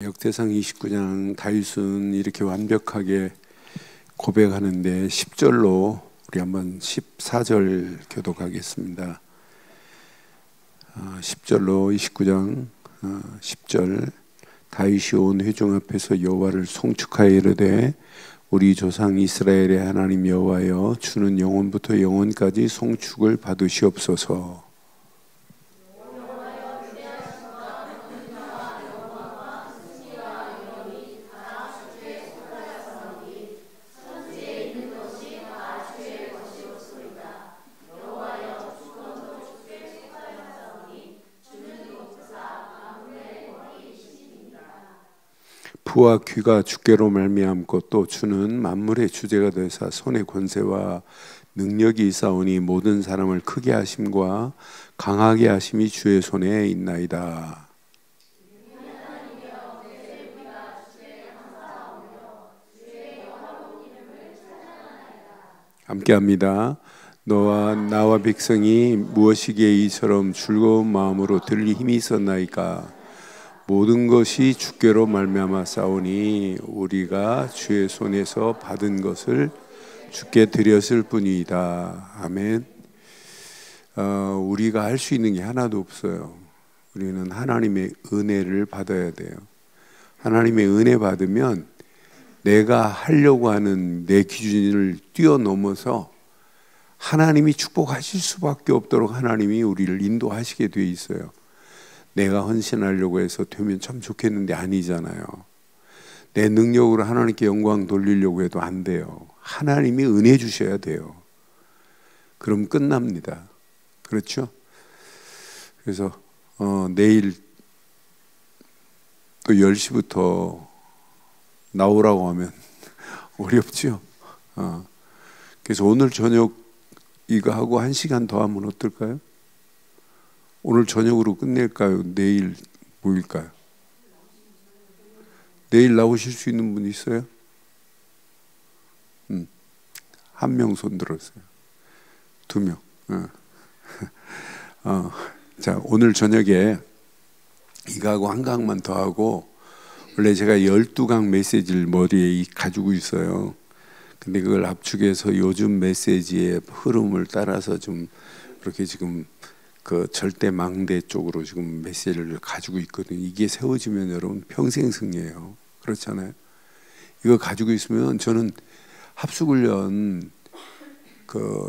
역대상 29장 다윗은 이렇게 완벽하게 고백하는데 10절로 우리 한번 14절 교독하겠습니다. 10절로 29장 10절 다윗이 온 회중 앞에서 여호와를 송축하여 이르되 우리 조상 이스라엘의 하나님 여호와여 주는 영원부터 영원까지 송축을 받으시옵소서. 부와 귀가 주께로 말미암고 또 주는 만물의 주제가 되사 손의 권세와 능력이 있사오니 모든 사람을 크게 하심과 강하게 하심이 주의 손에 있나이다. 함께합니다. 너와 나와 백성이 무엇이기에 이처럼 즐거운 마음으로 들리 힘이 있었나이까. 모든 것이 주께로 말미암아 싸우니 우리가 주의 손에서 받은 것을 주께 드렸을 뿐이다. 아멘. 우리가 할 수 있는 게 하나도 없어요. 우리는 하나님의 은혜를 받아야 돼요. 하나님의 은혜 받으면 내가 하려고 하는 내 기준을 뛰어넘어서 하나님이 축복하실 수밖에 없도록 하나님이 우리를 인도하시게 돼 있어요. 내가 헌신하려고 해서 되면 참 좋겠는데 아니잖아요. 내 능력으로 하나님께 영광 돌리려고 해도 안 돼요. 하나님이 은혜 주셔야 돼요. 그럼 끝납니다. 그렇죠? 그래서 내일 또 10시부터 나오라고 하면 어렵죠? 그래서 오늘 저녁 이거 하고 1시간 더 하면 어떨까요? 오늘 저녁으로 끝낼까요? 내일 모일까요? 내일 나오실 수 있는 분 있어요? 한 명 손 들었어요. 2명. 자, 오늘 저녁에 이거하고 한 강만 더 하고, 원래 제가 12강 메시지를 머리에 가지고 있어요. 근데 그걸 압축해서 요즘 메시지의 흐름을 따라서 좀 그렇게 지금 그 절대 망대 쪽으로 지금 메시지를 가지고 있거든요. 이게 세워지면 여러분 평생 승리예요. 그렇잖아요. 이거 가지고 있으면 저는 합숙훈련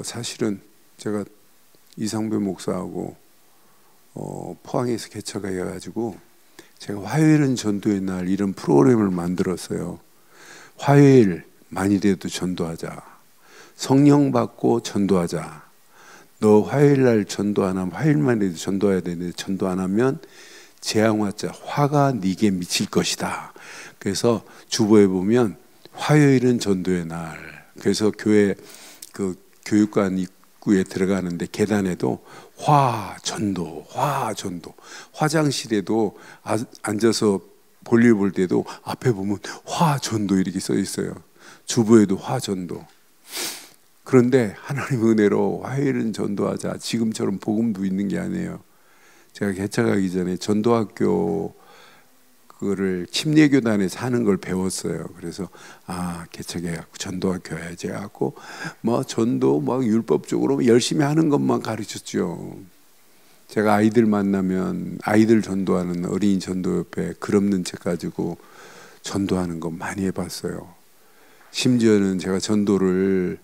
사실은 제가 이상배 목사하고 포항에서 개척을 해가지고 제가 화요일은 전도의 날 이런 프로그램을 만들었어요. 화요일 만일에도 전도하자. 성령 받고 전도하자. 너 화요일 날 전도 안 하면 화요일만 해도 전도해야 되는데 전도 안 하면 재앙화자 화가 네게 미칠 것이다. 그래서 주보에 보면 화요일은 전도의 날. 그래서 교회 그 교육관 입구에 들어가는데 계단에도 전도. 화장실에도 앉아서 볼일 볼 때도 앞에 보면 전도 이렇게 써 있어요. 주보에도 전도. 그런데 하나님 은혜로 화요일은 전도하자. 지금처럼 복음도 있는 게 아니에요. 제가 개척하기 전에 전도학교 그거를 침례교단에서 하는 걸 배웠어요. 그래서 개척해갖고 전도학교 해야지 해갖고 전도 율법적으로 열심히 하는 것만 가르쳤죠. 제가 아이들 만나면 아이들 전도하는 어린이 전도협회 글 없는 책 가지고 전도하는 거 많이 해봤어요. 심지어는 제가 전도를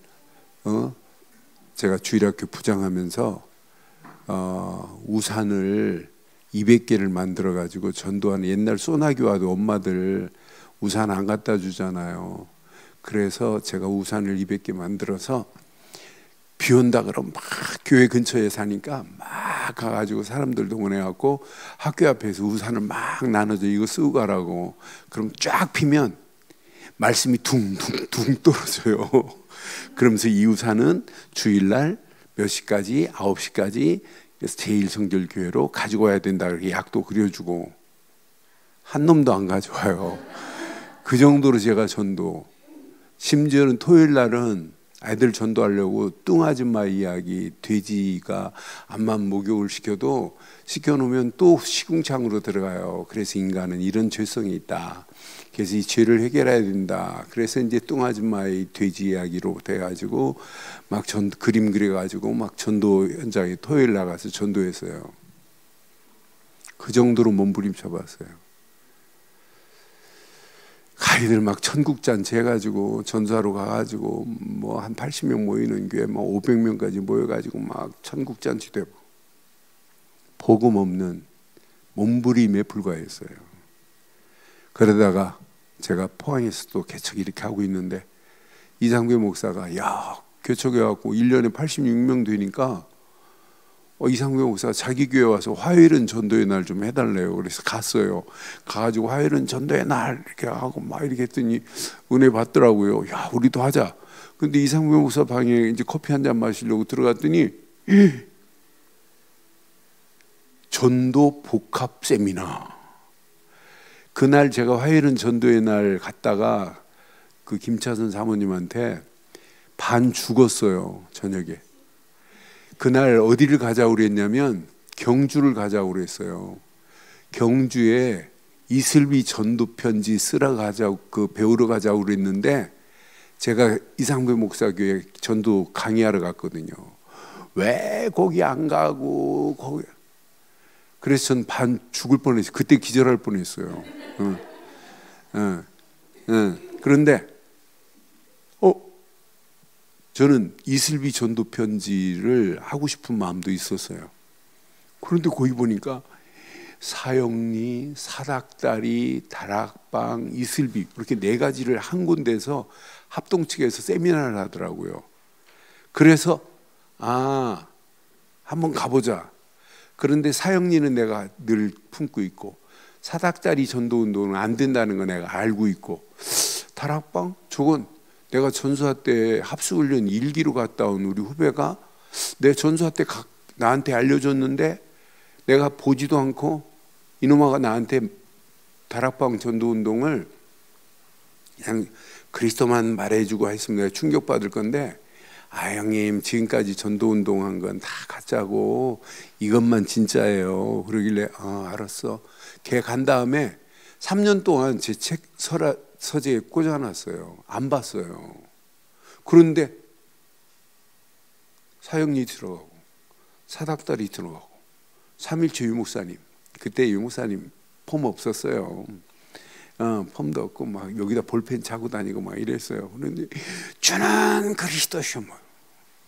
제가 주일학교 부장하면서 우산을 200개를 만들어 가지고 전도하는 옛날 소나기와도 엄마들 우산 안 갖다 주잖아요. 그래서 제가 우산을 200개 만들어서 비 온다 그러면 막 교회 근처에 사니까 막 가가지고 사람들 동원해갖고 학교 앞에서 우산을 막 나눠줘. 이거 쓰고 가라고. 그럼 쫙 피면 말씀이 둥둥 떨어져요. 그러면서 이 우산은 주일날 몇 시까지 9시까지 그래서 제1성결교회로 가지고 와야 된다. 그렇게 약도 그려주고 한 놈도 안 가져와요. 그 정도로 제가 전도. 심지어는 토요일 날은 아이들 전도하려고 뚱아줌마 이야기, 돼지가 암만 목욕을 시켜놓으면 또 시궁창으로 들어가요. 그래서 인간은 이런 죄성이 있다. 그래서 이 죄를 해결해야 된다. 그래서 이제 뚱아줌마의 돼지 이야기로 돼가지고 막 그림 그려가지고 막 전도 현장에 토요일 나가서 전도했어요. 그 정도로 몸부림쳐봤어요. 아이들 막 천국잔치 해가지고 전사로 가가지고 뭐 한 80명 모이는 교회 뭐 500명까지 모여가지고 막 천국잔치 되고 복음 없는 몸부림에 불과했어요. 그러다가 제가 포항에서도 개척 이렇게 하고 있는데 이상배 목사가 야 개척해갖고 1년에 86명 되니까 이상배 목사가 자기 교회 와서 화요일은 전도의 날 좀 해달래요. 그래서 갔어요. 가가지고 화요일은 전도의 날 이렇게 하고 막 이렇게 했더니 은혜 받더라고요. 야 우리도 하자. 근데 이상배 목사 방에 이제 커피 한 잔 마시려고 들어갔더니 전도 복합 세미나. 그날 제가 화요일은 전도의 날 갔다가 그 김차선 사모님한테 반 죽었어요. 저녁에. 그날 어디를 가자고 그랬냐면 경주를 가자고 그랬어요. 경주에 이슬비 전도 편지 쓰러 가자고 배우러 가자고 그랬는데 제가 이상배 목사 교회 전도 강의하러 갔거든요. 왜 거기 안 가고 거기. 그래서 전 반 죽을 뻔했어요. 그때 기절할 뻔했어요. 그런데 저는 이슬비 전도 편지를 하고 싶은 마음도 있었어요. 그런데 거기 보니까 사형리, 사닥다리, 다락방, 이슬비 이렇게 4가지를 한 군데서 합동측에서 세미나를 하더라고요. 그래서 한번 가보자. 그런데 사형리는 내가 늘 품고 있고 사닥다리 전도운동은 안 된다는 거 내가 알고 있고 다락방? 저건 내가 전수화 때 합수훈련 1기로 갔다 온 우리 후배가 내 전수화 때 나한테 알려줬는데 내가 보지도 않고 이놈아가 나한테 다락방 전도운동을 그냥 그리스도만 말해주고 했으면 내가 충격받을 건데 형님 지금까지 전도운동한 건 다 가짜고 이것만 진짜예요. 그러길래 알았어. 걔 간 다음에 3년 동안 제 책 서재에 꽂아놨어요. 안 봤어요. 그런데 사형리 들어가고 사닥다리 들어가고 3.1초 유목사님 그때 유목사님 폼 없었어요. 폼도 없고 막 여기다 볼펜 차고 다니고 막 이랬어요. 그런데 주는 그리스도시오.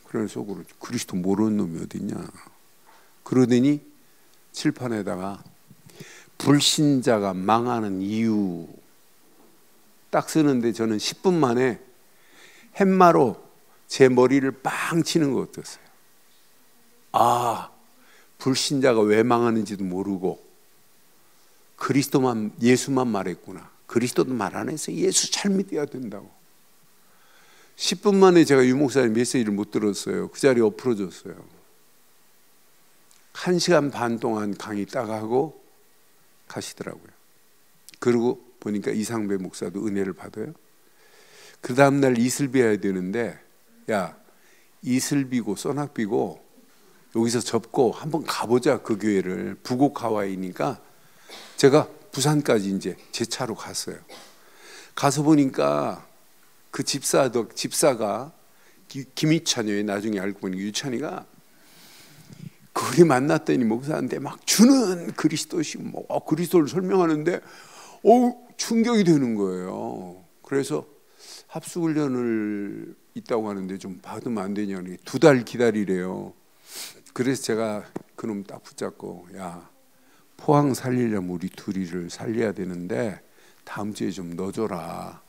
그런 속으로 그리스도 모르는 놈이 어딨냐. 그러더니 칠판에다가 불신자가 망하는 이유 딱 쓰는데 저는 10분 만에 팻마로 제 머리를 빵 치는 거 어땠어요? 불신자가 왜 망하는지도 모르고 그리스도만 예수만 말했구나. 그리스도도 말 안 해서 예수 잘 믿어야 된다고. 10분 만에 제가 유목사님 메시지를 못 들었어요. 그 자리에 엎어졌어요. 1시간 반 동안 강의 딱 하고 가시더라고요. 그리고 보니까 이상배 목사도 은혜를 받아요. 그 다음날 이슬비 해야 되는데 야 이슬비고 써낙비고 여기서 접고 한번 가보자. 그 교회를 부곡 하와이니까 제가 부산까지 이제 제 차로 갔어요. 가서 보니까 그 집사가 김유찬이에요. 나중에 알고 보니 유찬이가 그리 만났더니 목사한테 막 주는 그리스도시 그리스도를 설명하는데 충격이 되는 거예요. 그래서 합수훈련을 있다고 하는데 좀 받으면 안 되냐고 2달 기다리래요. 그래서 제가 그놈 딱 붙잡고 야 포항 살리려면 우리 둘이를 살려야 되는데 다음 주에 좀 넣어줘라.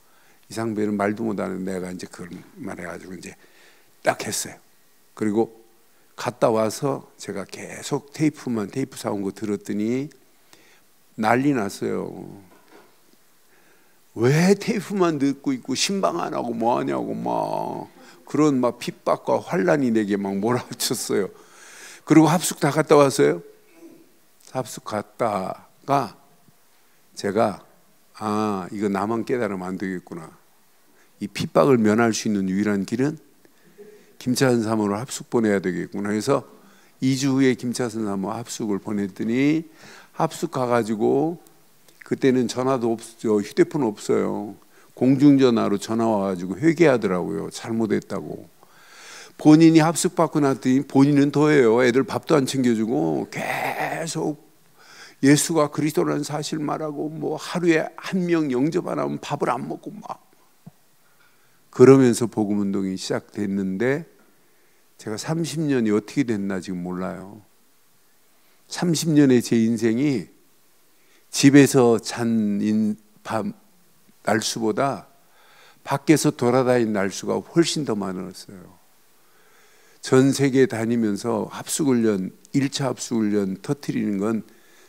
이상배는 말도 못하는 내가 이제 그걸 말해가지고 이제 딱 했어요. 그리고 갔다 와서 제가 계속 테이프 사온 거 들었더니 난리 났어요. 왜 테이프만 듣고 있고 신방 안 하고 뭐 하냐고 막 그런 막 핍박과 환란이 내게 막 몰아쳤어요. 그리고 합숙 다 갔다 왔어요. 합숙 갔다가 제가 이거 나만 깨달으면 안 되겠구나. 이 핍박을 면할 수 있는 유일한 길은 김차선 사모를 합숙 보내야 되겠구나 해서 2주 후에 김차선 사모 합숙을 보냈더니 합숙 가가지고 그때는 전화도 없죠. 휴대폰 없어요. 공중전화로 전화 와가지고 회개하더라고요. 잘못했다고. 본인이 합숙 받고 났더니 본인은 더해요. 애들 밥도 안 챙겨주고 계속 예수가 그리스도라는 사실 말하고 뭐 하루에 한 명 영접 안 하면 밥을 안 먹고 막 그러면서 복음 운동이 시작됐는데 제가 30년이 어떻게 됐나 지금 몰라요. 30년의 제 인생이 집에서 잔 날수보다 밖에서 돌아다닌 날수가 훨씬 더 많았어요. 전 세계 다니면서 합숙훈련, 1차 합숙훈련 터뜨리는 건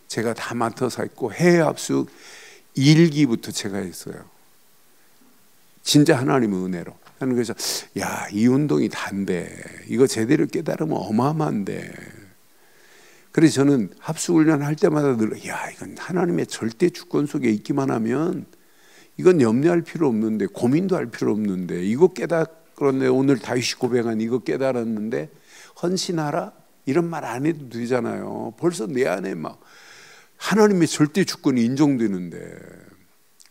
제가 다 맡아서 했고 해외 합숙 1기부터 제가 했어요. 진짜 하나님의 은혜로. 하는 그래서 야, 이 운동이 단데 이거 제대로 깨달으면 어마어마한데. 그래서 저는 합숙훈련 할 때마다 늘 야, 이건 하나님의 절대 주권 속에 있기만 하면 이건 염려할 필요 없는데 고민도 할 필요 없는데 이거 깨달았네. 오늘 다윗이 고백한 이거 깨달았는데 헌신하라? 이런 말 안 해도 되잖아요. 벌써 내 안에 막 하나님의 절대 주권이 인정되는데.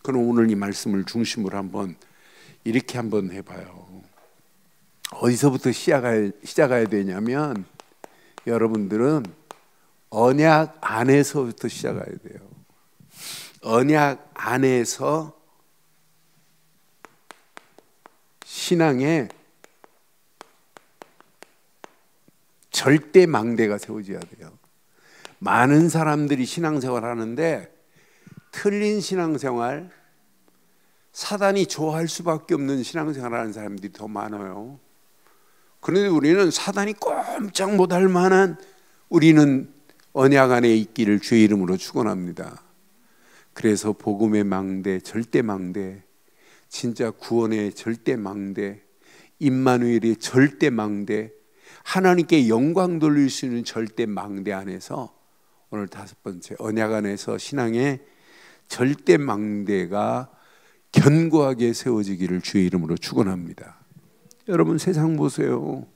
그럼 오늘 이 말씀을 중심으로 한번 이렇게 한번 해봐요. 어디서부터 시작해야 되냐면 여러분들은 언약 안에서부터 시작해야 돼요. 언약 안에서 신앙에 절대 망대가 세워져야 돼요. 많은 사람들이 신앙생활 하는데 틀린 신앙생활, 사단이 좋아할 수밖에 없는 신앙생활 하는 사람들이 더 많아요. 그런데 우리는 사단이 꼼짝 못할 만한 우리는 언약 안에 있기를 주의 이름으로 축원합니다. 그래서 복음의 망대, 절대 망대, 진짜 구원의 절대 망대, 임마누엘의 절대 망대, 하나님께 영광 돌릴 수 있는 절대 망대 안에서 오늘 5번째 언약 안에서 신앙의 절대 망대가 견고하게 세워지기를 주의 이름으로 축원합니다. 여러분 세상 보세요.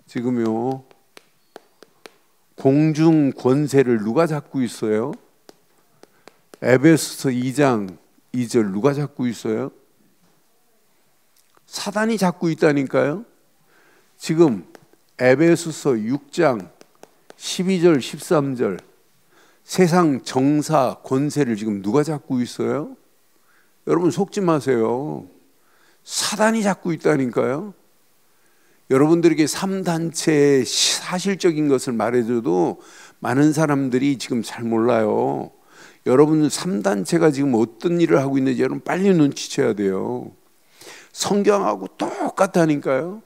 지금요 공중 권세를 누가 잡고 있어요? 에베소서 2장 2절 누가 잡고 있어요? 사단이 잡고 있다니까요. 지금 에베소서 6장 12절 13절 세상 정사 권세를 지금 누가 잡고 있어요? 여러분 속지 마세요. 사단이 잡고 있다니까요. 여러분들에게 3단체의 사실적인 것을 말해줘도 많은 사람들이 지금 잘 몰라요. 여러분 3단체가 지금 어떤 일을 하고 있는지 여러분 빨리 눈치채야 돼요. 성경하고 똑같다니까요.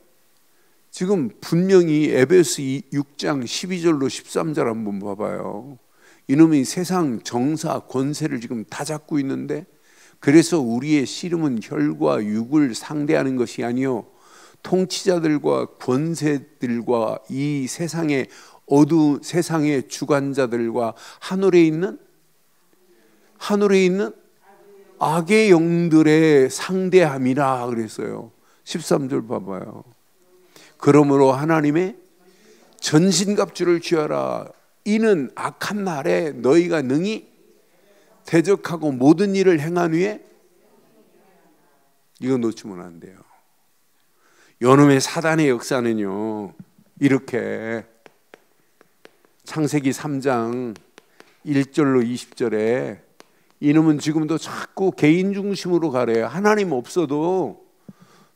지금 분명히 에베소 6장 12절로 13절 한번 봐봐요. 이놈이 세상 정사 권세를 지금 다 잡고 있는데 그래서 우리의 씨름은 혈과 육을 상대하는 것이 아니요 통치자들과 권세들과 이 세상의 세상의 주관자들과 하늘에 있는 악의 영들의 상대함이라 그랬어요. 13절 봐봐요. 그러므로 하나님의 전신갑주를 취하라. 이는 악한 날에 너희가 능히 대적하고 모든 일을 행한 후에 이거 놓치면 안 돼요. 요놈의 사단의 역사는요 이렇게 창세기 3장 1절로 20절에 이놈은 지금도 자꾸 개인 중심으로 가래요. 하나님 없어도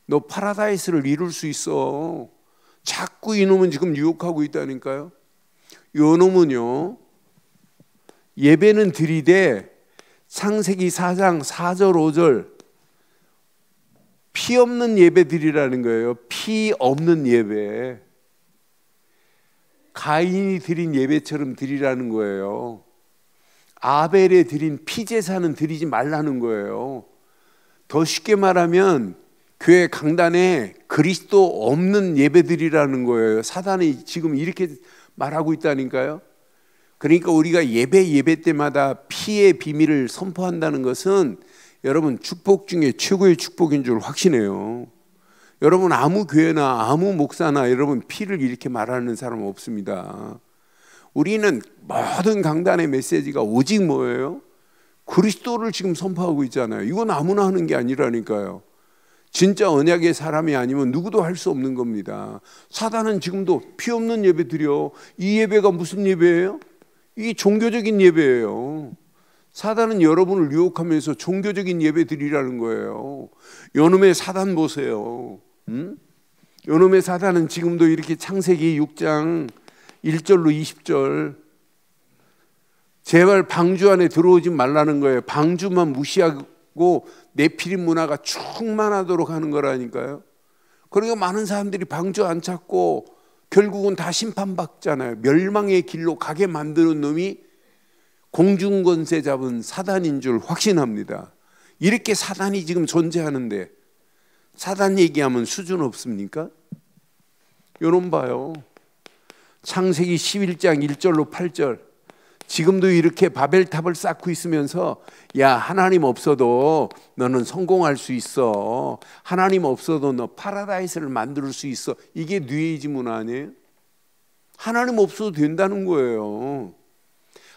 너 파라다이스를 이룰 수 있어. 자꾸 이놈은 지금 유혹하고 있다니까요. 요놈은요 예배는 드리되 창세기 4장 4절 5절 피 없는 예배 드리라는 거예요. 피 없는 예배, 가인이 드린 예배처럼 드리라는 거예요. 아벨에 드린 피제사는 드리지 말라는 거예요. 더 쉽게 말하면 교회 강단에 그리스도 없는 예배 드리라는 거예요. 사단이 지금 이렇게 말하고 있다니까요. 그러니까 우리가 예배 때마다 피의 비밀을 선포한다는 것은 여러분 축복 중에 최고의 축복인 줄 확신해요. 여러분 아무 교회나 아무 목사나 여러분 피를 이렇게 말하는 사람 없습니다. 우리는 모든 강단의 메시지가 오직 뭐예요? 그리스도를 지금 선포하고 있잖아요. 이건 아무나 하는 게 아니라니까요. 진짜 언약의 사람이 아니면 누구도 할 수 없는 겁니다. 사단은 지금도 피 없는 예배 드려. 이 예배가 무슨 예배예요? 이게 종교적인 예배예요. 사단은 여러분을 유혹하면서 종교적인 예배 드리라는 거예요. 요놈의 사단 보세요. 요놈의 사단은 지금도 이렇게 창세기 6장 1절로 20절 제발 방주 안에 들어오지 말라는 거예요. 방주만 무시하고 네피림 문화가 충만하도록 하는 거라니까요. 그러니까 많은 사람들이 방주 안 찾고 결국은 다 심판받잖아요. 멸망의 길로 가게 만드는 놈이 공중권세 잡은 사단인 줄 확신합니다. 이렇게 사단이 지금 존재하는데 사단 얘기하면 수준 없습니까? 요놈 봐요. 창세기 11장 1절로 8절 지금도 이렇게 바벨탑을 쌓고 있으면서 야 하나님 없어도 너는 성공할 수 있어. 하나님 없어도 너 파라다이스를 만들 수 있어. 이게 뉴에이지 문화 아니에요? 하나님 없어도 된다는 거예요.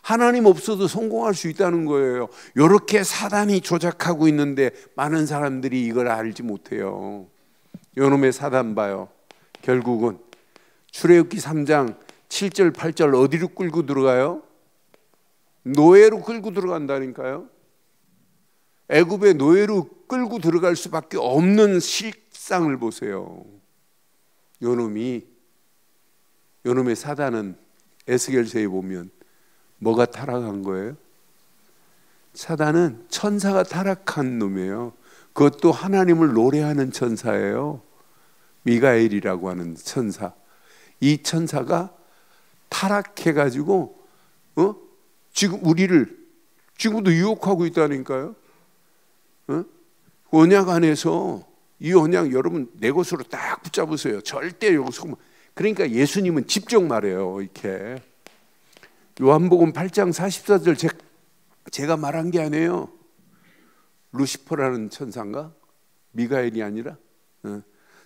하나님 없어도 성공할 수 있다는 거예요. 이렇게 사단이 조작하고 있는데 많은 사람들이 이걸 알지 못해요. 요놈의 사단 봐요. 결국은 출애굽기 3장 7절 8절 어디로 끌고 들어가요? 노예로 끌고 들어간다니까요. 애굽의 노예로 끌고 들어갈 수밖에 없는 실상을 보세요. 요놈의 사단은 에스겔서에 보면 뭐가 타락한 거예요? 사단은 천사가 타락한 놈이에요. 그것도 하나님을 노래하는 천사예요. 미가엘이라고 하는 천사. 이 천사가 타락해가지고 지금 우리를 지금도 유혹하고 있다니까요. 언약 안에서 이 언약 여러분 내 것으로 딱 붙잡으세요. 절대 여기서 그러니까 예수님은 직접 말해요. 이렇게 요한복음 8장 44절 제가 말한 게 아니에요. 루시퍼라는 천사인가? 미가엘이 아니라.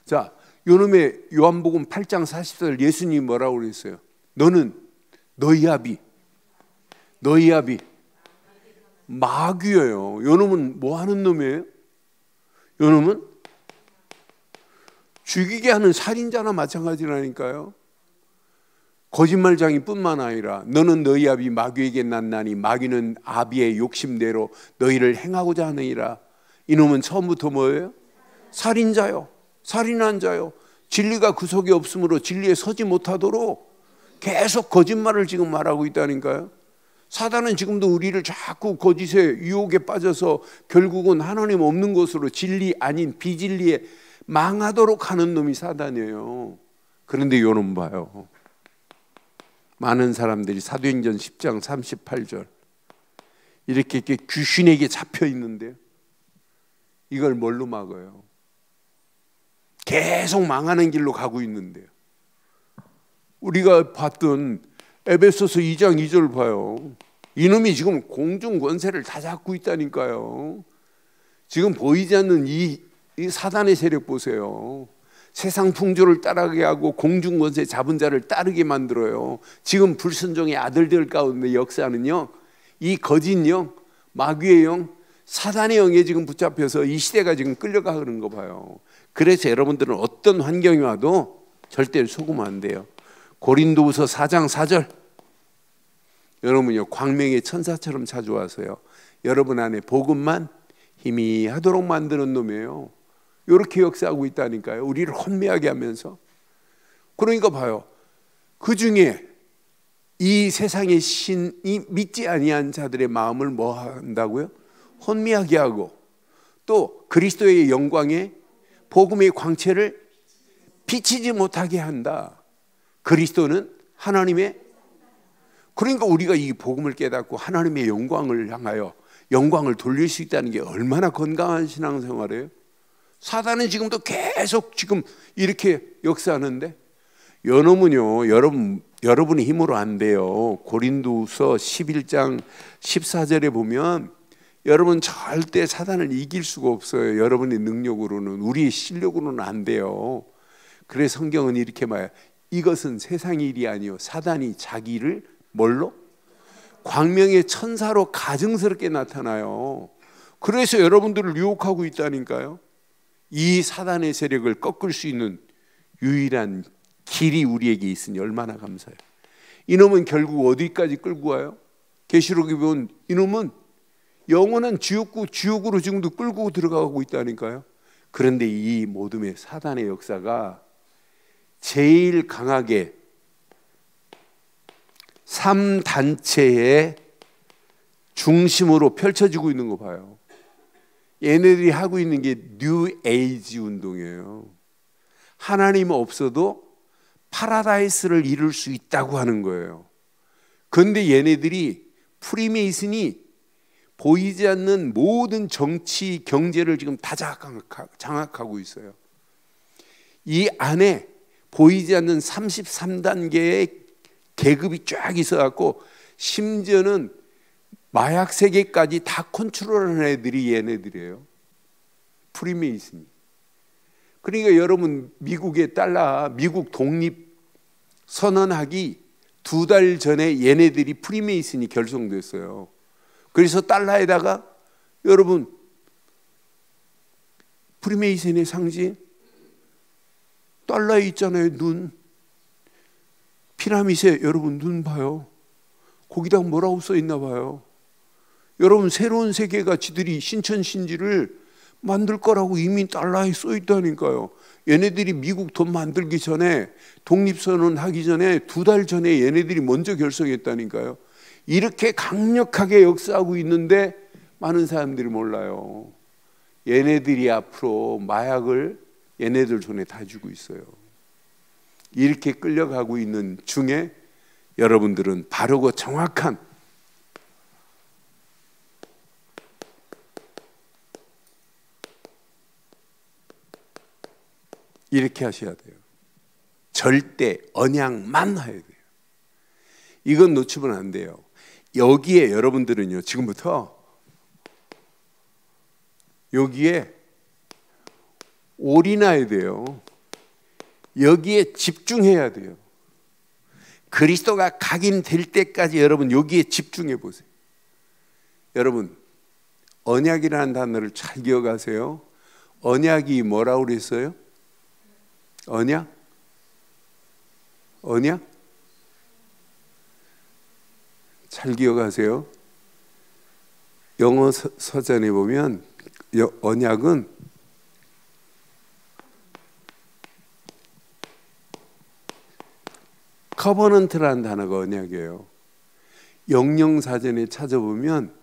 자, 요놈의 요한복음 8장 44절 예수님이 뭐라고 그랬어요? 너는 너희 아비 마귀예요. 요놈은 뭐 하는 놈이에요? 요놈은 죽이게 하는 살인자나 마찬가지라니까요. 거짓말장이 뿐만 아니라 너는 너희 아비 마귀에게 났나니 마귀는 아비의 욕심대로 너희를 행하고자 하느니라. 이놈은 처음부터 뭐예요? 살인자요. 살인한 자요. 진리가 그 속에 없으므로 진리에 서지 못하도록 계속 거짓말을 지금 말하고 있다니까요. 사단은 지금도 우리를 자꾸 거짓의 유혹에 빠져서 결국은 하나님 없는 것으로 진리 아닌 비진리에 망하도록 하는 놈이 사단이에요. 그런데 요놈 봐요. 많은 사람들이 사도행전 10장 38절 이렇게 귀신에게 잡혀 있는데요. 이걸 뭘로 막아요? 계속 망하는 길로 가고 있는데요. 우리가 봤던 에베소서 2장 2절 봐요. 이놈이 지금 공중 권세를 다 잡고 있다니까요. 지금 보이지 않는 이 사단의 세력 보세요. 세상 풍조를 따르게 하고 공중 권세 잡은 자를 따르게 만들어요. 지금 불순종의 아들들 가운데 역사는요, 이 거짓 영, 마귀의 영, 사단의 영에 지금 붙잡혀서 이 시대가 지금 끌려가는 거 봐요. 그래서 여러분들은 어떤 환경이 와도 절대 속으면 안 돼요. 고린도후서 4장 4절 여러분요 광명의 천사처럼 찾아와서요 여러분 안에 복음만 희미하도록 만드는 놈이에요. 이렇게 역사하고 있다니까요. 우리를 혼미하게 하면서. 그러니까 봐요. 그 중에 이 세상의 신이 믿지 아니한 자들의 마음을 뭐 한다고요? 혼미하게 하고 또 그리스도의 영광에 복음의 광채를 비치지 못하게 한다. 그리스도는 하나님의, 그러니까 우리가 이 복음을 깨닫고 하나님의 영광을 향하여 영광을 돌릴 수 있다는 게 얼마나 건강한 신앙생활이에요. 사단은 지금도 계속 지금 이렇게 역사하는데 요놈은요 여러분의 힘으로 안 돼요. 고린도후서 11장 14절에 보면 여러분 절대 사단을 이길 수가 없어요. 여러분의 능력으로는, 우리의 실력으로는 안 돼요. 그래서 성경은 이렇게 말해요. 이것은 세상의 일이 아니요 사단이 자기를 뭘로? 광명의 천사로 가증스럽게 나타나요. 그래서 여러분들을 유혹하고 있다니까요. 이 사단의 세력을 꺾을 수 있는 유일한 길이 우리에게 있으니 얼마나 감사해요. 이놈은 결국 어디까지 끌고 와요? 계시록에 보면 이놈은 영원한 지옥으로 지금도 끌고 들어가고 있다니까요. 그런데 이 모둠의 사단의 역사가 제일 강하게 3단체의 중심으로 펼쳐지고 있는 거 봐요. 얘네들이 하고 있는 게 뉴 에이지 운동이에요. 하나님 없어도 파라다이스를 이룰 수 있다고 하는 거예요. 그런데 얘네들이 프리메이슨이 보이지 않는 모든 정치, 경제를 지금 다 장악하고 있어요. 이 안에 보이지 않는 33단계의 계급이 쫙 있어갖고 심지어는 마약 세계까지 다 컨트롤하는 애들이 얘네들이에요. 프리메이슨이. 그러니까 여러분 미국의 달러, 미국 독립 선언하기 2달 전에 얘네들이 프리메이슨이 결성됐어요. 그래서 달러에다가 여러분 프리메이슨의 상징 달러에 있잖아요. 눈. 피라미드에 여러분 눈 봐요. 거기다 뭐라고 써 있나 봐요. 여러분 새로운 세계가 지들이 신천신지를 만들 거라고 이미 달러에 써 있다니까요. 얘네들이 미국 돈 만들기 전에, 독립선언 하기 전에 2달 전에 얘네들이 먼저 결성했다니까요. 이렇게 강력하게 역사하고 있는데 많은 사람들이 몰라요. 얘네들이 앞으로 마약을 얘네들 손에 다 주고 있어요. 이렇게 끌려가고 있는 중에 여러분들은 바르고 정확한 이렇게 하셔야 돼요. 절대 언약만 해야 돼요. 이건 놓치면 안 돼요. 여기에 여러분들은요, 지금부터 여기에 올인해야 돼요. 여기에 집중해야 돼요. 그리스도가 각인될 때까지 여러분 여기에 집중해 보세요. 여러분 언약이라는 단어를 잘 기억하세요. 언약이 뭐라고 그랬어요? 언약? 잘 기억하세요. 영어 서전에 보면 언약은 커버넌트라는 단어가 언약이에요. 영영사전에 찾아보면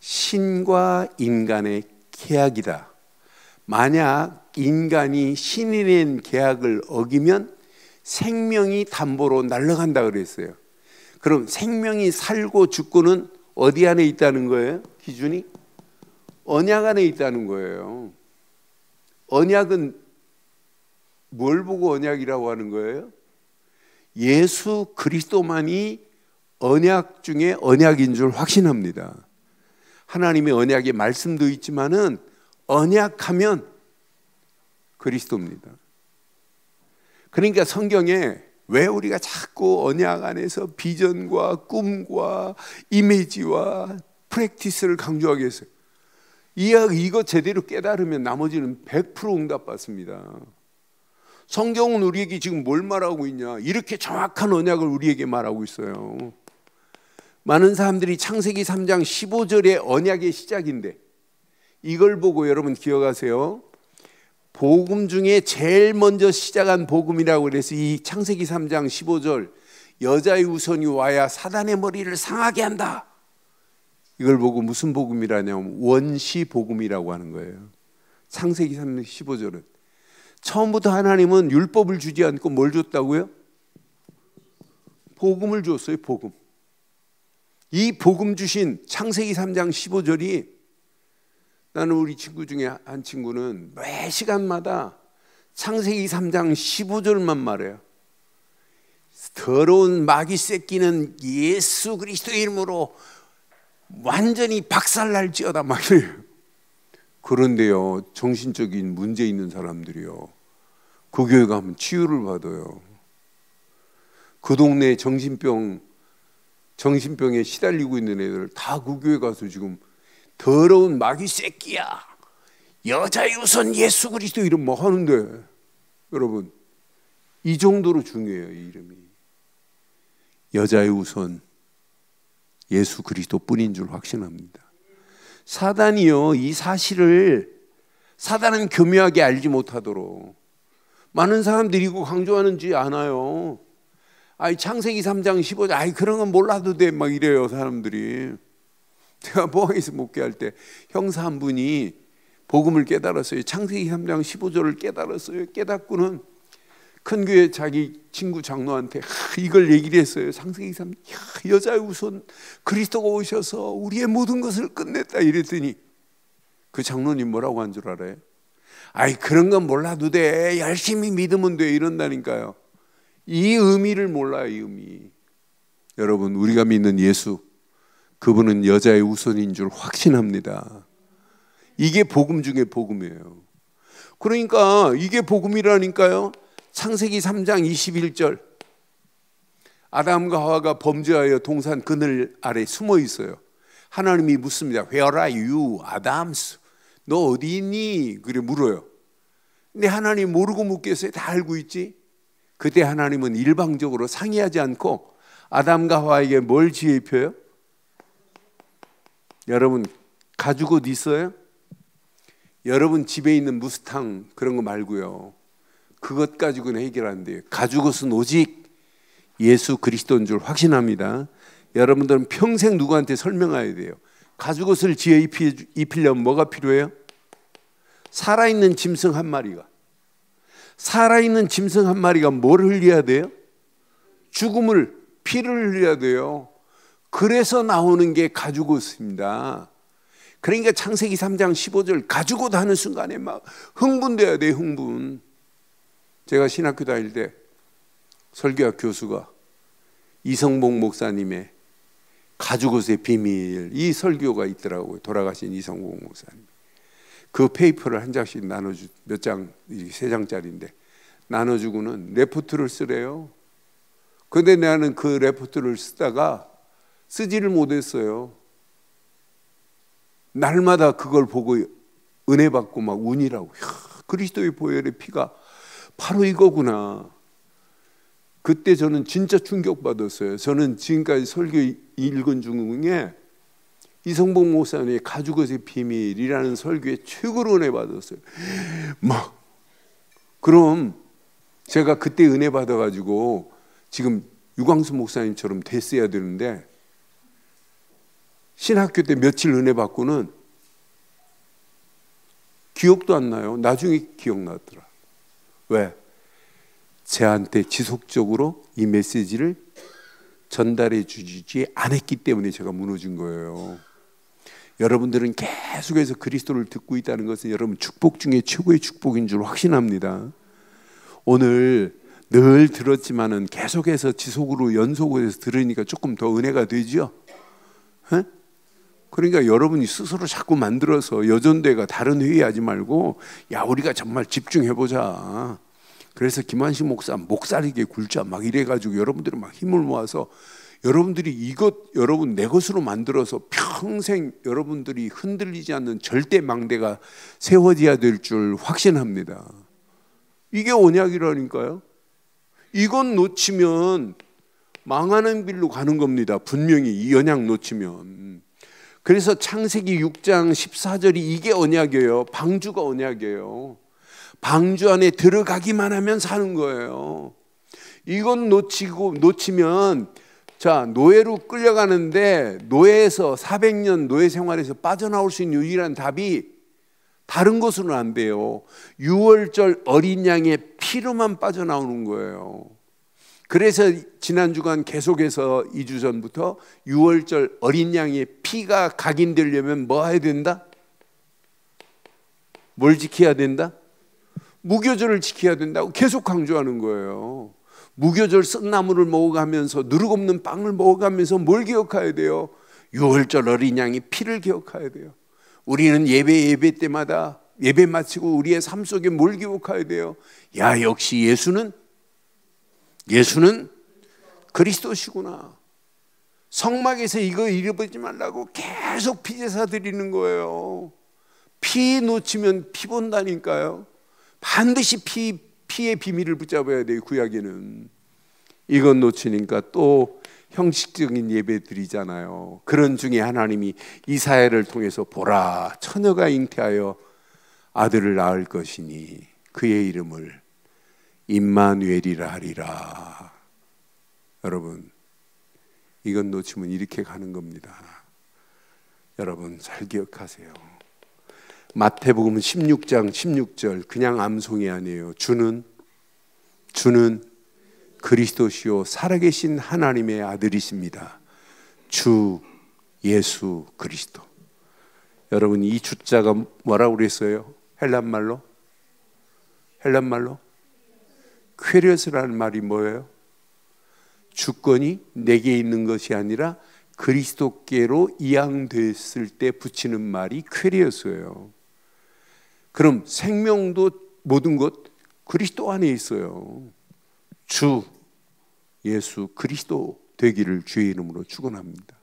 신과 인간의 계약이다. 만약 인간이 신이 낸 계약을 어기면 생명이 담보로 날아간다 그랬어요. 그럼 생명이 살고 죽고는 어디 안에 있다는 거예요? 기준이? 언약 안에 있다는 거예요. 언약은 뭘 보고 언약이라고 하는 거예요? 예수 그리스도만이 언약 중에 언약인 줄 확신합니다. 하나님의 언약의 말씀도 있지만은 언약하면 그리스도입니다. 그러니까 성경에 왜 우리가 자꾸 언약 안에서 비전과 꿈과 이미지와 프랙티스를 강조하게 했어요? 이거 제대로 깨달으면 나머지는 100% 응답받습니다. 성경은 우리에게 지금 뭘 말하고 있냐? 이렇게 정확한 언약을 우리에게 말하고 있어요. 많은 사람들이 창세기 3장 15절의 언약의 시작인데 이걸 보고 여러분 기억하세요. 복음 중에 제일 먼저 시작한 복음이라고 그래서 이 창세기 3장 15절 여자의 우선이 와야 사단의 머리를 상하게 한다. 이걸 보고 무슨 복음이라냐면 원시 복음이라고 하는 거예요. 창세기 3장 15절은 처음부터 하나님은 율법을 주지 않고 뭘 줬다고요? 복음을 줬어요. 복음. 이 복음 주신 창세기 3장 15절이 나는 우리 친구 중에 한 친구는 매 시간마다 창세기 3장 15절만 말해요. 더러운 마귀 새끼는 예수 그리스도의 이름으로 완전히 박살날지어다 막 이래요. 그런데요, 정신적인 문제 있는 사람들이요, 그 교회 가면 치유를 받아요. 그 동네에 정신병에 시달리고 있는 애들 다 그 교회 가서 지금 더러운 마귀 새끼야, 여자의 우선 예수 그리스도 이름 뭐 하는데, 여러분 이 정도로 중요해요. 이 이름이 여자의 우선 예수 그리스도 뿐인 줄 확신합니다. 사단이요, 이 사실을 사단은 교묘하게 알지 못하도록 많은 사람들이 이거 강조하는지 않아요. 아이 창세기 3장 15절 아이 그런 건 몰라도 돼 막 이래요 사람들이. 제가 포항에서 목회할 때 형사 한 분이 복음을 깨달았어요. 창세기 3장 15절을 깨달았어요. 깨닫고는 큰 교회 자기 친구 장로한테 이걸 얘기를 했어요. 창세기 3장 여자의 우선 그리스도가 오셔서 우리의 모든 것을 끝냈다 이랬더니 그 장로님 뭐라고 한 줄 알아요? 아이 그런 건 몰라도 돼, 열심히 믿으면 돼 이런다니까요. 이 의미를 몰라요. 이 의미. 여러분 우리가 믿는 예수, 그분은 여자의 우선인 줄 확신합니다. 이게 복음 중에 복음이에요. 그러니까 이게 복음이라니까요. 창세기 3장 21절 아담과 하와가 범죄하여 동산 그늘 아래 숨어 있어요. 하나님이 묻습니다. Where are you, 아담스? 너 어디 있니? 그래 물어요. 근데 하나님 모르고 묻겠어요? 다 알고 있지. 그때 하나님은 일방적으로 상의하지 않고 아담과 하와에게 뭘 지혜 입혀요? 여러분 가죽옷 있어요? 여러분 집에 있는 무스탕 그런 거 말고요, 그것 가지고는 해결 안 돼요. 가죽옷은 오직 예수 그리스도인 줄 확신합니다. 여러분들은 평생 누구한테 설명해야 돼요. 가죽옷을 지어 입히려면 뭐가 필요해요? 살아있는 짐승 한 마리가. 살아있는 짐승 한 마리가 뭘 흘려야 돼요? 죽음을, 피를 흘려야 돼요. 그래서 나오는 게 가죽옷입니다. 그러니까 창세기 3장 15절 가죽옷 하는 순간에 막 흥분돼야 돼요. 흥분. 제가 신학교 다닐 때 설교학 교수가 이성봉 목사님의 가죽옷의 비밀, 이 설교가 있더라고요. 돌아가신 이성봉 목사님. 그 페이퍼를 한 장씩 나눠주, 몇 장, 3장짜리인데 나눠주고는 레포트를 쓰래요. 근데 나는 그 레포트를 쓰다가 쓰지를 못했어요. 날마다 그걸 보고 은혜 받고 막 운이라고. 그리스도의 보혈의 피가 바로 이거구나. 그때 저는 진짜 충격받았어요. 저는 지금까지 설교 읽은 중에 이성봉 목사님의 가죽옷의 비밀이라는 설교에 최고로 은혜 받았어요. 막 그럼 제가 그때 은혜 받아가지고 지금 유광수 목사님처럼 됐어야 되는데 신학교 때 며칠 은혜 받고는 기억도 안 나요. 나중에 기억나더라. 왜? 제한테 지속적으로 이 메시지를 전달해 주지 않았기 때문에 제가 무너진 거예요. 여러분들은 계속해서 그리스도를 듣고 있다는 것은 여러분 축복 중에 최고의 축복인 줄 확신합니다. 오늘 늘 들었지만은 계속해서 지속으로 연속으로 해서 들으니까 조금 더 은혜가 되죠. 에? 그러니까 여러분이 스스로 자꾸 만들어서 여전대가 다른 회의하지 말고 야 우리가 정말 집중해보자. 그래서 김한식 목사 목살이게 굴자 막 이래가지고 여러분들이 막 힘을 모아서 여러분들이 이것 여러분 내 것으로 만들어서 평생 여러분들이 흔들리지 않는 절대 망대가 세워져야 될 줄 확신합니다. 이게 언약이라니까요. 이건 놓치면 망하는 길로 가는 겁니다. 분명히 이 언약 놓치면. 그래서 창세기 6장 14절이 이게 언약이에요. 방주가 언약이에요. 방주 안에 들어가기만 하면 사는 거예요. 이건 놓치면 자 노예로 끌려가는데 노예에서 400년 노예 생활에서 빠져나올 수 있는 유일한 답이 다른 것으로는 안 돼요. 유월절 어린 양의 피로만 빠져나오는 거예요. 그래서 지난 주간 계속해서 2주 전부터 유월절 어린 양의 피가 각인되려면 뭐 해야 된다? 뭘 지켜야 된다? 무교절을 지켜야 된다고 계속 강조하는 거예요. 무교절 쓴나물을 먹어가면서 누룩 없는 빵을 먹어가면서 뭘 기억해야 돼요? 유월절 어린 양의 피를 기억해야 돼요. 우리는 예배 때마다 예배 마치고 우리의 삶 속에 뭘 기억해야 돼요? 야, 역시 예수는 그리스도시구나. 성막에서 이거 잃어버리지 말라고 계속 피제사 드리는 거예요. 피 놓치면 피 본다니까요. 반드시 피의 비밀을 붙잡아야 돼요. 구약에는 이건 놓치니까 또 형식적인 예배 드리잖아요. 그런 중에 하나님이 이사야를 통해서 보라, 처녀가 잉태하여 아들을 낳을 것이니 그의 이름을 임마누엘이라 하리라. 여러분, 이건 놓치면 이렇게 가는 겁니다. 여러분 잘 기억하세요. 마태복음 16장 16절 그냥 암송이 아니에요. 주는 그리스도시요 살아계신 하나님의 아들이십니다. 주 예수 그리스도. 여러분 이 주자가 뭐라고 그랬어요? 헬란말로 퀴리오스라는 말이 뭐예요? 주권이 내게 있는 것이 아니라 그리스도께로 이양됐을 때 붙이는 말이 퀴리오스예요. 그럼 생명도 모든 것 그리스도 안에 있어요. 주 예수 그리스도 되기를 주의 이름으로 축원합니다.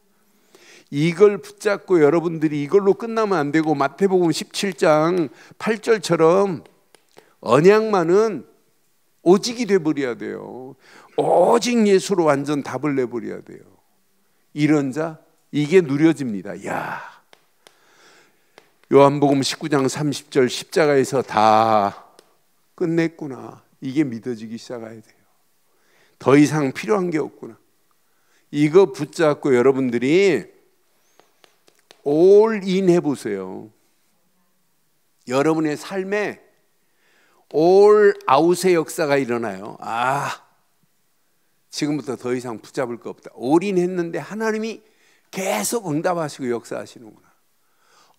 이걸 붙잡고 여러분들이 이걸로 끝나면 안 되고 마태복음 17장 8절처럼 언약만은 오직이 돼버려야 돼요. 오직 예수로 완전 답을 내버려야 돼요. 이런 자 이게 누려집니다. 야, 요한복음 19장 30절 십자가에서 다 끝냈구나. 이게 믿어지기 시작해야 돼요. 더 이상 필요한 게 없구나. 이거 붙잡고 여러분들이 올인 해보세요. 여러분의 삶에 올 아웃의 역사가 일어나요. 지금부터 더 이상 붙잡을 거 없다. 올인했는데 하나님이 계속 응답하시고 역사하시는구나.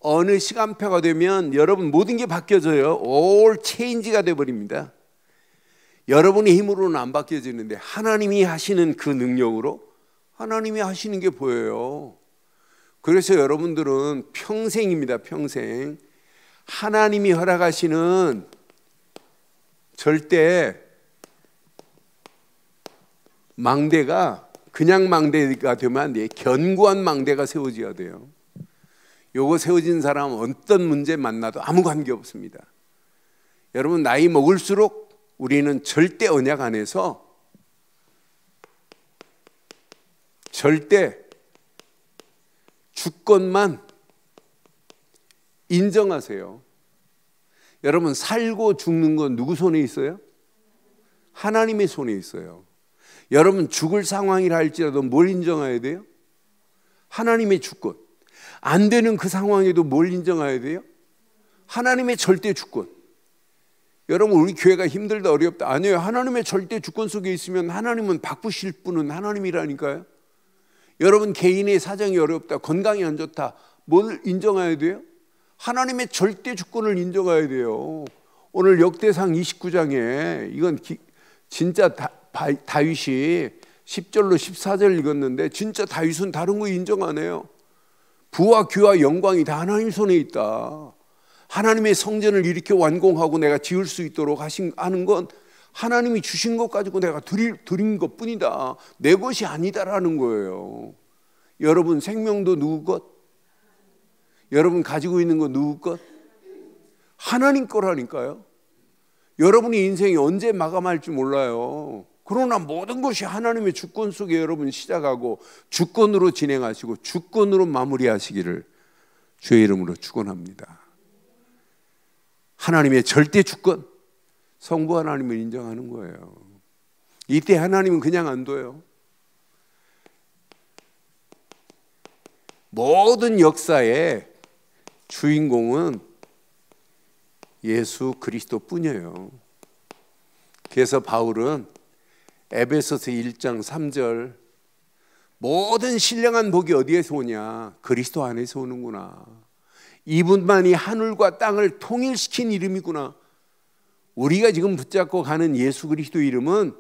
어느 시간표가 되면 여러분 모든 게 바뀌어져요. 올 체인지가 돼버립니다. 여러분의 힘으로는 안 바뀌어지는데 하나님이 하시는 그 능력으로 하나님이 하시는 게 보여요. 그래서 여러분들은 평생입니다. 평생 하나님이 허락하시는 절대 망대가 그냥 망대가 되면 안 돼요. 견고한 망대가 세워져야 돼요. 요거 세워진 사람은 어떤 문제 만나도 아무 관계 없습니다. 여러분 나이 먹을수록 우리는 절대 언약 안에서 절대 주권만 인정하세요. 여러분 살고 죽는 건 누구 손에 있어요? 하나님의 손에 있어요. 여러분 죽을 상황이라 할지라도 뭘 인정해야 돼요? 하나님의 주권. 안 되는 그 상황에도 뭘 인정해야 돼요? 하나님의 절대 주권. 여러분 우리 교회가 힘들다 어렵다 아니에요. 하나님의 절대 주권 속에 있으면 하나님은 바꾸실 분은 하나님이라니까요. 여러분 개인의 사정이 어렵다 건강이 안 좋다 뭘 인정해야 돼요? 하나님의 절대 주권을 인정해야 돼요. 오늘 역대상 29장에 이건 진짜 다윗이 10절로 14절 읽었는데 진짜 다윗은 다른 거 인정 안 해요. 부와 귀와 영광이 다 하나님 손에 있다. 하나님의 성전을 이렇게 완공하고 내가 지을 수 있도록 하는 건 하나님이 주신 것 가지고 내가 드린 것 뿐이다. 내 것이 아니다라는 거예요. 여러분 생명도 누구 것? 여러분 가지고 있는 거 누구 것? 하나님 거라니까요. 여러분의 인생이 언제 마감할지 몰라요. 그러나 모든 것이 하나님의 주권 속에 여러분 시작하고 주권으로 진행하시고 주권으로 마무리하시기를 주의 이름으로 축원합니다. 하나님의 절대 주권, 성부 하나님을 인정하는 거예요. 이때 하나님은 그냥 안 둬요. 모든 역사의 주인공은 예수 그리스도뿐이에요. 그래서 바울은 에베소서 1장 3절 모든 신령한 복이 어디에서 오냐? 그리스도 안에서 오는구나. 이분만이 하늘과 땅을 통일시킨 이름이구나. 우리가 지금 붙잡고 가는 예수 그리스도 이름은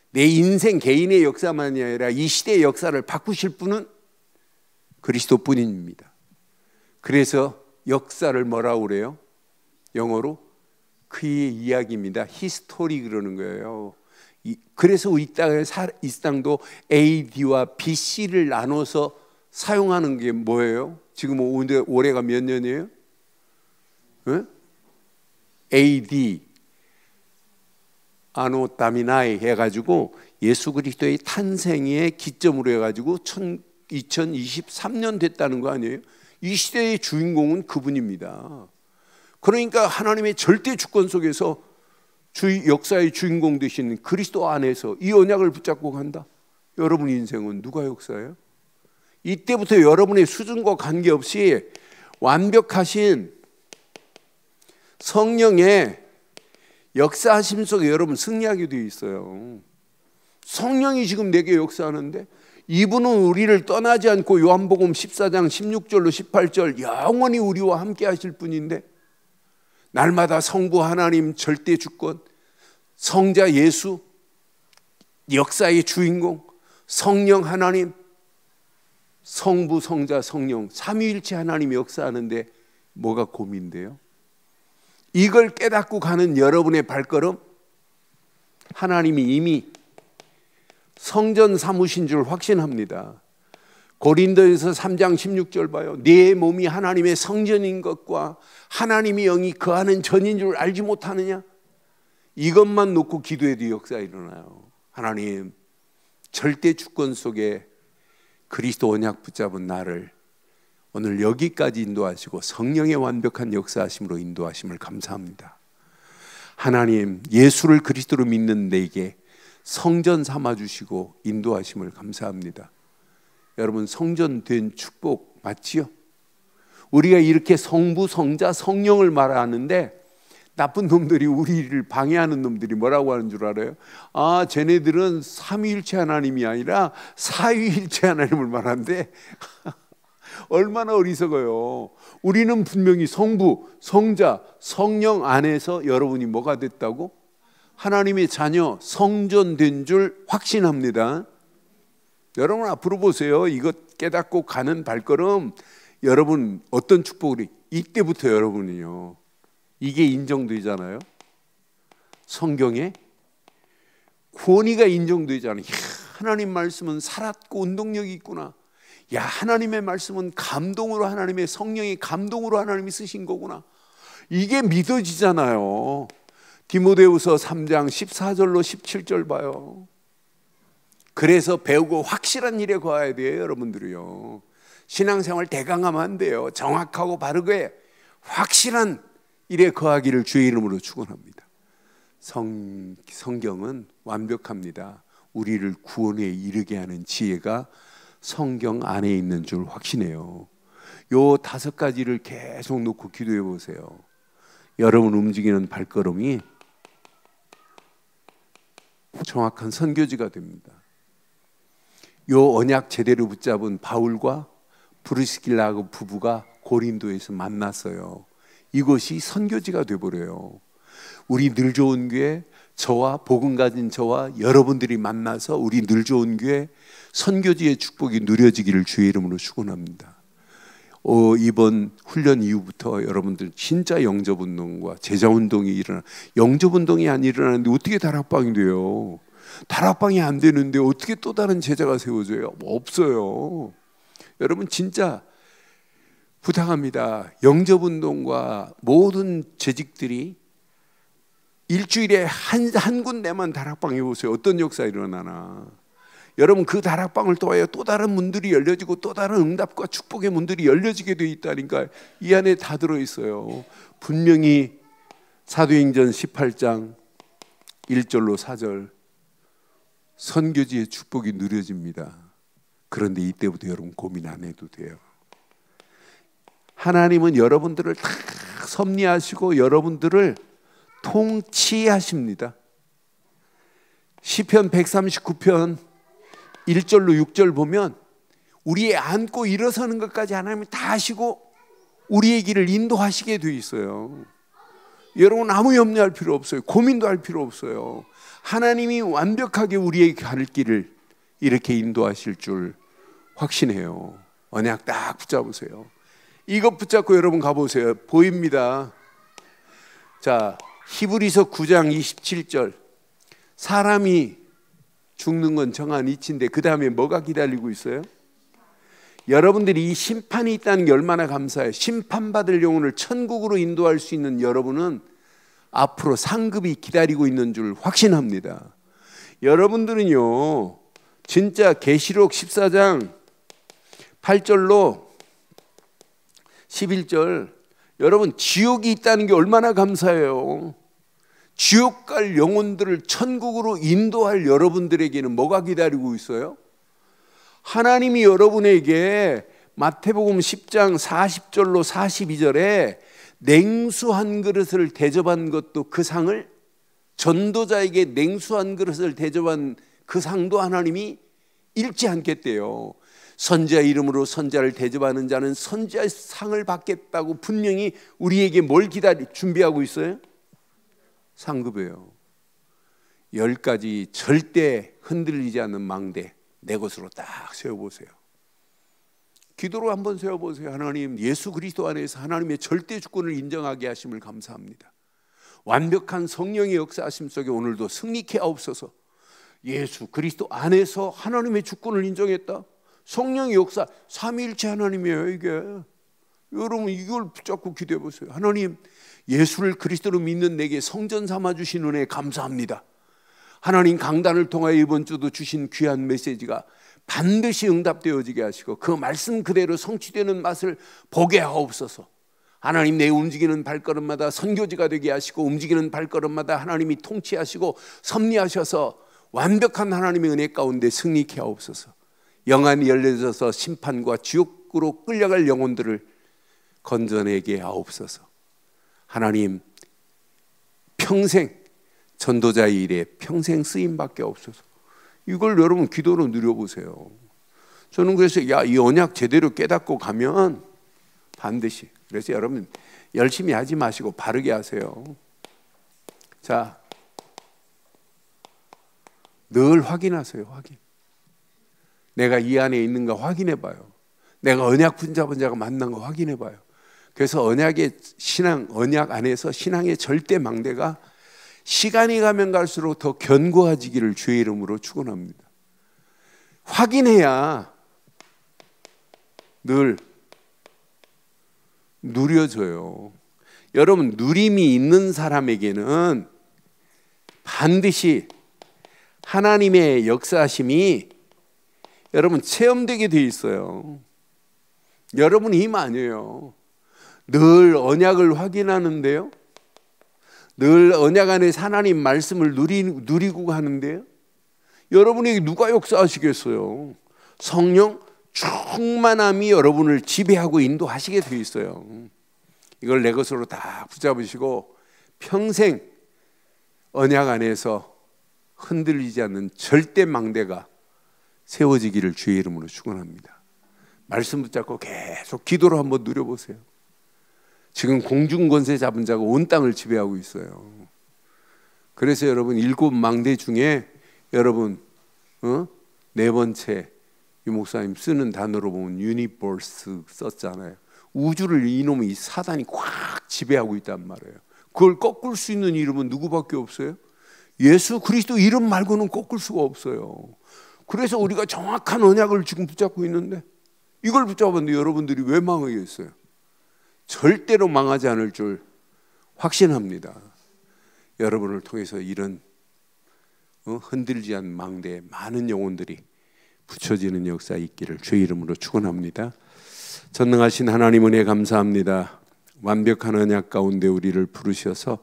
내 인생 개인의 역사만이 아니라 이 시대의 역사를 바꾸실 분은 그리스도뿐입니다. 그래서 역사를 뭐라고 그래요? 영어로 그의 이야기입니다. 히스토리 그러는 거예요. 그래서 이 땅도 AD와 BC를 나눠서 사용하는 게 뭐예요? 지금 올해가 몇 년이에요? 네? AD 아노 다미나이 해가지고 예수 그리스도의 탄생의 기점으로 해가지고 2023년 됐다는 거 아니에요? 이 시대의 주인공은 그분입니다. 그러니까 하나님의 절대 주권 속에서 역사의 주인공 되신 그리스도 안에서 이 언약을 붙잡고 간다. 여러분 인생은 누가 역사예요? 이때부터 여러분의 수준과 관계없이 완벽하신 성령의 역사하심 속에 여러분 승리하게 되어 있어요. 성령이 지금 내게 역사하는데 이분은 우리를 떠나지 않고 요한복음 14장 16절로 18절 영원히 우리와 함께 하실 분인데 날마다 성부 하나님 절대 주권, 성자 예수 역사의 주인공, 성령 하나님, 성부 성자 성령 삼위일체 하나님이 역사하는데 뭐가 고민돼요? 이걸 깨닫고 가는 여러분의 발걸음, 하나님이 이미 성전 삼으신 줄 확신합니다. 고린도에서 3장 16절 봐요. 네 몸이 하나님의 성전인 것과 하나님의 영이 거하는 전인 줄 알지 못하느냐? 이것만 놓고 기도해도 역사 일어나요. 하나님 절대 주권 속에 그리스도 언약 붙잡은 나를 오늘 여기까지 인도하시고 성령의 완벽한 역사하심으로 인도하심을 감사합니다. 하나님 예수를 그리스도로 믿는 내게 성전 삼아주시고 인도하심을 감사합니다. 여러분 성전 된 축복 맞지요? 우리가 이렇게 성부, 성자, 성령을 말하는데 나쁜 놈들이 우리를 방해하는 놈들이 뭐라고 하는 줄 알아요? 아, 쟤네들은 삼위일체 하나님이 아니라 사위일체 하나님을 말하는데 얼마나 어리석어요. 우리는 분명히 성부, 성자, 성령 안에서 여러분이 뭐가 됐다고? 하나님의 자녀, 성전된 줄 확신합니다. 여러분 앞으로 보세요. 이것 깨닫고 가는 발걸음, 여러분 어떤 축복을 이때부터 여러분이요 이게 인정되잖아요. 성경에 구원이가 인정되잖아요. 야, 하나님 말씀은 살았고 운동력이 있구나. 야, 하나님의 말씀은 감동으로 하나님의 성령의 감동으로 하나님이 쓰신 거구나. 이게 믿어지잖아요. 디모데후서 3장 14절로 17절 봐요. 그래서 배우고 확실한 일에 거해야 돼요. 여러분들이요 신앙생활 대강하면 안 돼요. 정확하고 바르게 확실한 일에 거하기를 주의 이름으로 축원합니다. 성경은 완벽합니다. 우리를 구원에 이르게 하는 지혜가 성경 안에 있는 줄 확신해요. 요 5가지를 계속 놓고 기도해 보세요. 여러분 움직이는 발걸음이 정확한 선교지가 됩니다. 요 언약 제대로 붙잡은 바울과 브리스길라 부부가 고린도에서 만났어요. 이것이 선교지가 돼버려요. 우리 늘 좋은 교회, 저와 복음 가진 저와 여러분들이 만나서 우리 늘 좋은 교회 선교지의 축복이 누려지기를 주의 이름으로 축원합니다. 이번 훈련 이후부터 여러분들 진짜 영접운동과 제자운동이 일어나. 영접운동이 안 일어나는데 어떻게 다락방이 돼요? 다락방이 안 되는데 어떻게 또 다른 제자가 세워져요? 없어요. 여러분 진짜 부탁합니다. 영접운동과 모든 재직들이 일주일에 한 군데만 다락방 해보세요. 어떤 역사 일어나나. 여러분 그 다락방을 통하여 또 다른 문들이 열려지고 또 다른 응답과 축복의 문들이 열려지게 되어 있다니까. 이 안에 다 들어있어요. 분명히 사도행전 18장 1절로 4절 선교지의 축복이 누려집니다. 그런데 이때부터 여러분 고민 안 해도 돼요. 하나님은 여러분들을 다 섭리하시고 여러분들을 통치하십니다. 시편 139편 1절로 6절 보면 우리의 앉고 일어서는 것까지 하나님이 다 하시고 우리의 길을 인도하시게 되어 있어요. 여러분 아무 염려할 필요 없어요. 고민도 할 필요 없어요. 하나님이 완벽하게 우리의 갈 길을 이렇게 인도하실 줄 확신해요. 언약 딱 붙잡으세요. 이것 붙잡고 여러분 가보세요. 보입니다. 자, 히브리서 9장 27절. 사람이 죽는 건 정한 이치인데 그 다음에 뭐가 기다리고 있어요? 여러분들이 이 심판이 있다는 게 얼마나 감사해요. 심판받을 영혼을 천국으로 인도할 수 있는 여러분은 앞으로 상급이 기다리고 있는 줄 확신합니다. 여러분들은요, 진짜 계시록 14장 8절로 11절, 여러분 지옥이 있다는 게 얼마나 감사해요. 지옥 갈 영혼들을 천국으로 인도할 여러분들에게는 뭐가 기다리고 있어요? 하나님이 여러분에게 마태복음 10장 40절로 42절에 냉수 한 그릇을 대접한 것도 그 상을, 전도자에게 냉수 한 그릇을 대접한 그 상도 하나님이 잃지 않겠대요. 선지자 이름으로 선지자를 대접하는 자는 선지자의 상을 받겠다고 분명히 우리에게 뭘 준비하고 있어요? 상급이에요. 10가지 절대 흔들리지 않는 망대 내 것으로 딱 세워보세요. 기도로 한번 세워보세요. 하나님, 예수 그리스도 안에서 하나님의 절대 주권을 인정하게 하심을 감사합니다. 완벽한 성령의 역사하심 속에 오늘도 승리케 하옵소서. 예수 그리스도 안에서 하나님의 주권을 인정했다. 성령의 역사, 삼위일체 하나님이에요. 이게 여러분 이걸 붙잡고 기도해 보세요. 하나님, 예수를 그리스도로 믿는 내게 성전 삼아 주신 은혜 감사합니다. 하나님, 강단을 통하여 이번 주도 주신 귀한 메시지가 반드시 응답되어지게 하시고 그 말씀 그대로 성취되는 맛을 보게 하옵소서. 하나님, 내 움직이는 발걸음마다 선교지가 되게 하시고 움직이는 발걸음마다 하나님이 통치하시고 섭리하셔서 완벽한 하나님의 은혜 가운데 승리케 하옵소서. 영안이 열려져서 심판과 지옥으로 끌려갈 영혼들을 건져내게 하옵소서. 하나님, 평생 전도자의 일에 평생 쓰임받게 하옵소서. 이걸 여러분 기도로 누려보세요. 저는 그래서 이 언약 제대로 깨닫고 가면 반드시, 그래서 여러분 열심히 하지 마시고 바르게 하세요. 자, 늘 확인하세요. 확인. 내가 이 안에 있는가 확인해 봐요. 내가 언약 붙잡은 자가 만난 거 확인해 봐요. 그래서 언약의 신앙, 언약 안에서 신앙의 절대 망대가 시간이 가면 갈수록 더 견고해지기를 주의 이름으로 축원합니다. 확인해야 늘 누려져요. 여러분, 누림이 있는 사람에게는 반드시 하나님의 역사하심이 여러분 체험되게 돼 있어요. 여러분이 힘 아니에요. 늘 언약을 확인하는데요, 늘 언약 안에서 하나님 말씀을 누리고 가는데요, 여러분에게 누가 역사하시겠어요? 성령 충만함이 여러분을 지배하고 인도하시게 돼 있어요. 이걸 내 것으로 다 붙잡으시고 평생 언약 안에서 흔들리지 않는 절대 망대가 세워지기를 주의 이름으로 축원합니다. 말씀 붙잡고 계속 기도로 한번 누려보세요. 지금 공중 권세 잡은 자가 온 땅을 지배하고 있어요. 그래서 여러분 7망대 중에 여러분 네 번째 유 목사님 쓰는 단어로 보면 유니버스 썼잖아요. 우주를 이놈의 사단이 꽉 지배하고 있단 말이에요. 그걸 꺾을 수 있는 이름은 누구밖에 없어요? 예수 그리스도 이름 말고는 꺾을 수가 없어요. 그래서 우리가 정확한 언약을 지금 붙잡고 있는데 이걸 붙잡았는데 여러분들이 왜 망하겠어요? 절대로 망하지 않을 줄 확신합니다. 여러분을 통해서 이런 흔들지 않는 망대에 많은 영혼들이 붙여지는 역사 있기를 주의 이름으로 축원합니다. 전능하신 하나님 은혜 감사합니다. 완벽한 언약 가운데 우리를 부르셔서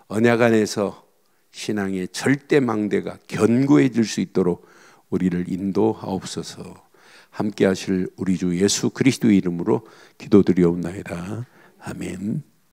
언약 안에서 신앙의 절대 망대가 견고해질 수 있도록 우리를 인도하옵소서. 함께 하실 우리 주 예수 그리스도의 이름으로 기도드리옵나이다. 아멘.